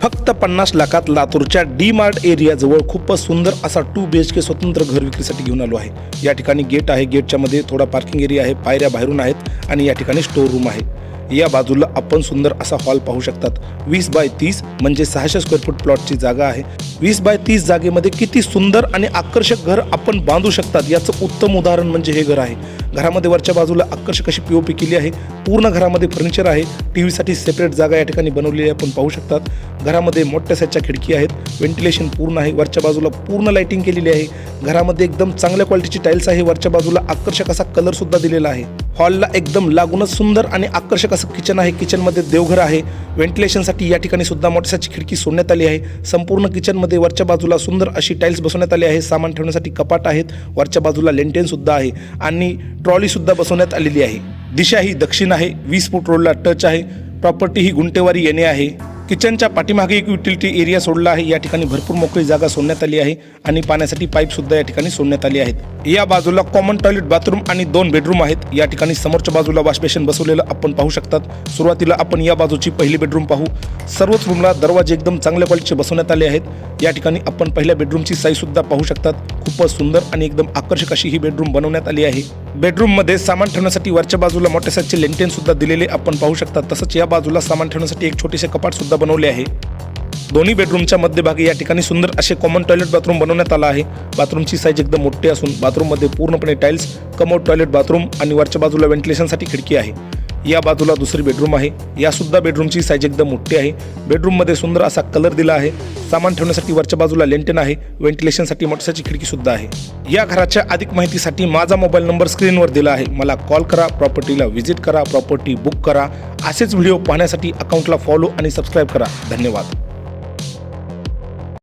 फक्त 50 लाखात लातूरच्या डी मार्ट एरियाजवळ खूपच सुंदर असा 2 BHK स्वतंत्र घर विक्रीसाठी घेऊन आलो आहे। या ठिकाणी गेट आहे, गेटच्या मध्ये थोडा पार्किंग एरिया आहे, पायऱ्या बाहेरून आहेत आणि या ठिकाणी स्टोर रूम आहे। या बाजूला आपण सुंदर असा हॉल पाहू शकतात। 20 बाय 30 म्हणजे 600 स्क्वेअर फूट प्लॉटची जागा आहे। 20 बाय 30 जागेमध्ये किती सुंदर आणि आकर्षक घर आपण बांधू शकतात याचं उत्तम उदाहरण म्हणजे हे घर आहे। घरामध्ये वरच्या बाजूला आकर्षक अशी POP केली आहे। पूर्ण घरामध्ये फर्निचर आहे। टीव्हीसाठी सेपरेट जागा या ठिकाणी बनवलेली आहे, आपण पाहू शकतात। घरामध्ये मोठ्या साईजच्या खिडकी आहेत, व्हेंटिलेशन पूर्ण आहे, वरच्या बाजूला पूर्ण लाइटिंग केलेली आहे। घरामध्ये एकदम चांगल्या क्वालिटीची टाइल्स आहे, वरच्या बाजूला आकर्षक असा कलर सुद्धा दिलेला आहे। हॉलला एकदम लागूनच सुंदर आणि आकर्षक असं किचन आहे। किचनमध्ये देवघर आहे। व्हेंटिलेशनसाठी या ठिकाणी सुद्धा मोठी साईजची खिडकी सोडण्यात आली आहे। संपूर्ण किचनमध्ये वरच्या बाजूला सुंदर अशी टाइल्स बसवण्यात आली आहे। सामान ठेवण्यासाठी कपाट आहेत, वरच्या बाजूला लेंटेन सुद्धा आहे आणि ट्रॉली सुद्धा बसवण्यात आलेली आहे। दिशा ही दक्षिण आहे, 20 फूट रोडला टच आहे। प्रॉपर्टी ही गुंटेवारी येणे आहे। किचनच्या पाठीमागे एक युटिलिटी एरिया सोडला आहे। या ठिकाणी भरपूर मोकळी जागा सोडण्यात आली आहे आणि पाण्यासाठी पाईप सुद्धा या ठिकाणी सोडण्यात आली आहेत। या बाजूला कॉमन टॉयलेट, बाथरूम आणि 2 बेडरूम आहेत। या ठिकाणी समोरच्या बाजूला वॉश बेसिन बसवलेलं आपण पाहू शकतात। सुरुवातीला आपण या बाजूची पहिली बेडरूम पाहू। सर्वच रूमला दरवाजे एकदम चांगल्या क्वालिटीचे बसवण्यात आले आहेत। या ठिकाणी आपण पहिल्या बेडरूमची साईज सुद्धा पाहू शकतात। खूपच सुंदर आणि एकदम आकर्षक अशी ही बेडरूम बनवण्यात आली आहे। बेडरूम मध्ये सामान ठेवण्यासाठी वरच्या बाजूला मोठ्या साईजचे लेंटेन सुद्धा दिलेले आपण पाहू शकतात। तसंच या बाजूला सामान ठेवण्यासाठी एक छोटेसे कपाट सुद्धा बनवले आहे। दोन्ही बेडरूमच्या मध्यभागी या ठिकाणी सुंदर असे कॉमन टॉयलेट, बाथरूम बनवण्यात आला आहे। बाथरूमची साईज एकदम मोठी असून बाथरूममध्ये पूर्णपणे टाइल्स, कमोड, टॉयलेट, बाथरूम आणि वरच्या बाजूला व्हेंटिलेशनसाठी खिडकी आहे। या बाजूला दुसरी बेडरूम आहे। या सुद्धा बेडरूमची साईज एकदम मोठी आहे। बेडरूममध्ये सुंदर असा कलर दिला आहे। सामान ठेवण्यासाठी वरच्या बाजूला लेंटेन आहे, व्हेंटिलेशनसाठी मोठ्याची खिडकी सुद्धा आहे। या घराच्या अधिक माहितीसाठी माझा मोबाईल नंबर स्क्रीनवर दिला आहे, मला कॉल करा, प्रॉपर्टीला व्हिजिट करा, प्रॉपर्टी बुक करा। असेच व्हिडिओ पाहण्यासाठी अकाउंटला फॉलो आणि सबस्क्राईब करा। धन्यवाद।